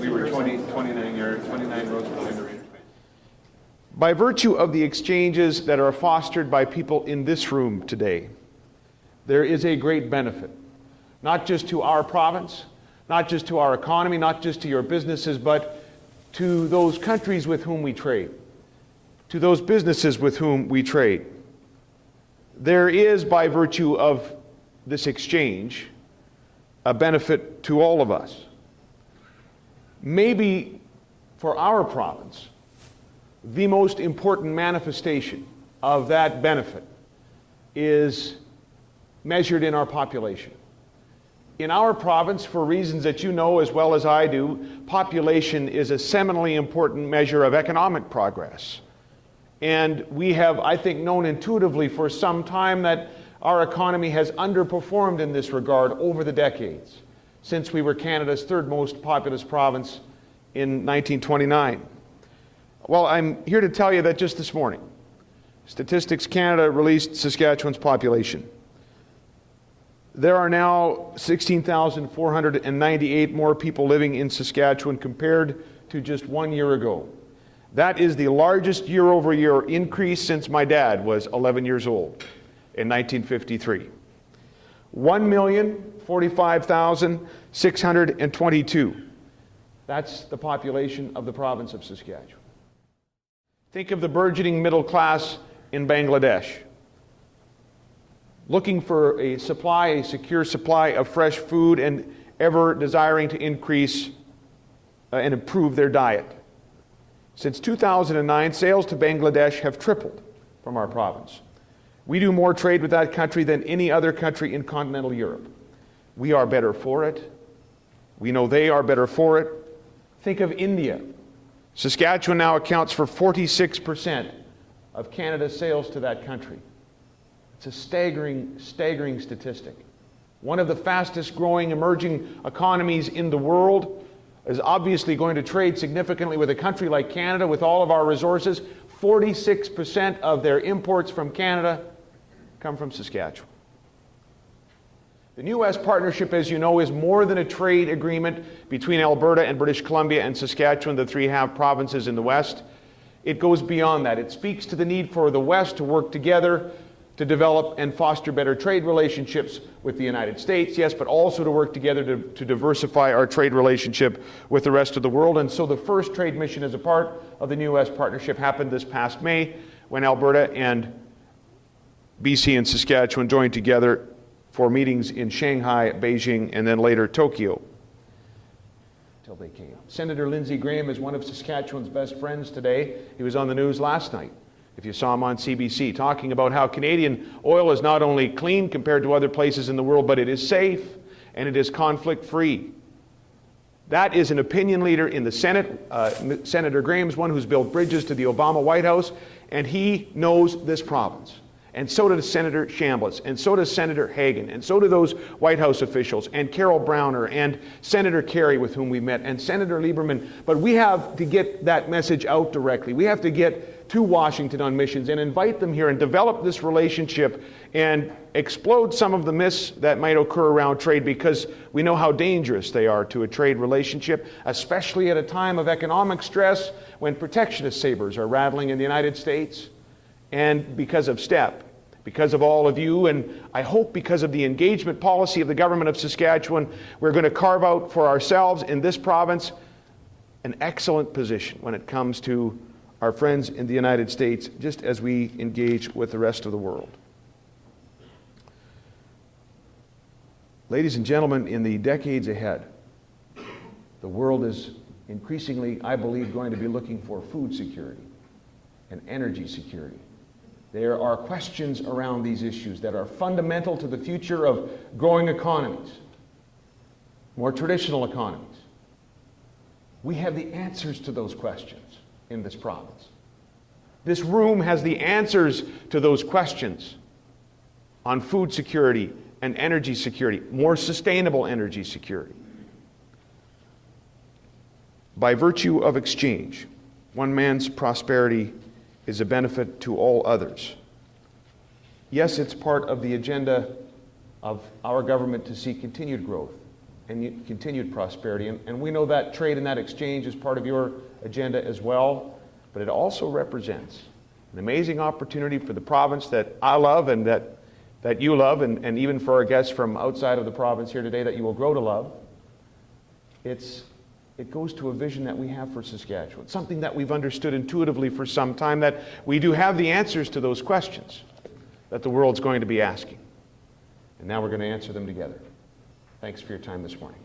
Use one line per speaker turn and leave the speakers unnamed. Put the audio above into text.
We were 29 rows behind the Raiders.
By virtue of the exchanges that are fostered by people in this room today, there is a great benefit, not just to our province, not just to our economy, not just to your businesses, but to those countries with whom we trade, to those businesses with whom we trade. There is, by virtue of this exchange, a benefit to all of us. Maybe for our province, the most important manifestation of that benefit is measured in our population. In our province, for reasons that you know as well as I do, population is a seminally important measure of economic progress. And we have, I think, known intuitively for some time that our economy has underperformed in this regard over the decades, since we were Canada's third most populous province in 1929. Well, I'm here to tell you that just this morning, Statistics Canada released Saskatchewan's population. There are now 16,498 more people living in Saskatchewan compared to just 1 year ago. That is the largest year-over-year increase since my dad was 11 years old in 1953. 1,045,622. That's the population of the province of Saskatchewan. Think of the burgeoning middle class in Bangladesh, looking for a secure supply of fresh food and ever desiring to increase and improve their diet. Since 2009, sales to Bangladesh have tripled from our province. We do more trade with that country than any other country in continental Europe. We are better for it. We know they are better for it. Think of India. Saskatchewan now accounts for 46% of Canada's sales to that country. It's a staggering statistic. One of the fastest growing emerging economies in the world is obviously going to trade significantly with a country like Canada with all of our resources. 46% of their imports from Canada come from Saskatchewan. The New West Partnership, as you know, is more than a trade agreement between Alberta and British Columbia and Saskatchewan, the three half provinces in the West. It goes beyond that. It speaks to the need for the West to work together to develop and foster better trade relationships with the United States, yes, but also to work together to diversify our trade relationship with the rest of the world. And so the first trade mission as a part of the New West Partnership happened this past May when Alberta and BC and Saskatchewan joined together for meetings in Shanghai, Beijing, and then later Tokyo. Till they came. Senator Lindsey Graham is one of Saskatchewan's best friends today. He was on the news last night, if you saw him on CBC, talking about how Canadian oil is not only clean compared to other places in the world, but it is safe and it is conflict-free. That is an opinion leader in the Senate. Senator Graham's one who's built bridges to the Obama White House, and he knows this province. And so does Senator Chambliss, and so does Senator Hagan, and so do those White House officials, and Carol Browner, and Senator Kerry, with whom we met, and Senator Lieberman. But we have to get that message out directly. We have to get to Washington on missions and invite them here and develop this relationship and explode some of the myths that might occur around trade, because we know how dangerous they are to a trade relationship, especially at a time of economic stress when protectionist sabers are rattling in the United States. And because of STEP, because of all of you, and I hope because of the engagement policy of the government of Saskatchewan, we're going to carve out for ourselves in this province an excellent position when it comes to our friends in the United States, just as we engage with the rest of the world. Ladies and gentlemen, in the decades ahead, the world is increasingly, I believe, going to be looking for food security and energy security. There are questions around these issues that are fundamental to the future of growing economies, more traditional economies. We have the answers to those questions in this province. This room has the answers to those questions on food security and energy security, more sustainable energy security. By virtue of exchange, one man's prosperity is a benefit to all others. Yes, it's part of the agenda of our government to see continued growth and continued prosperity. And we know that trade and that exchange is part of your agenda as well, but it also represents an amazing opportunity for the province that I love and that you love, and even for our guests from outside of the province here today that you will grow to love. It goes to a vision that we have for Saskatchewan, something that we've understood intuitively for some time, that we do have the answers to those questions that the world's going to be asking. And now we're going to answer them together. Thanks for your time this morning.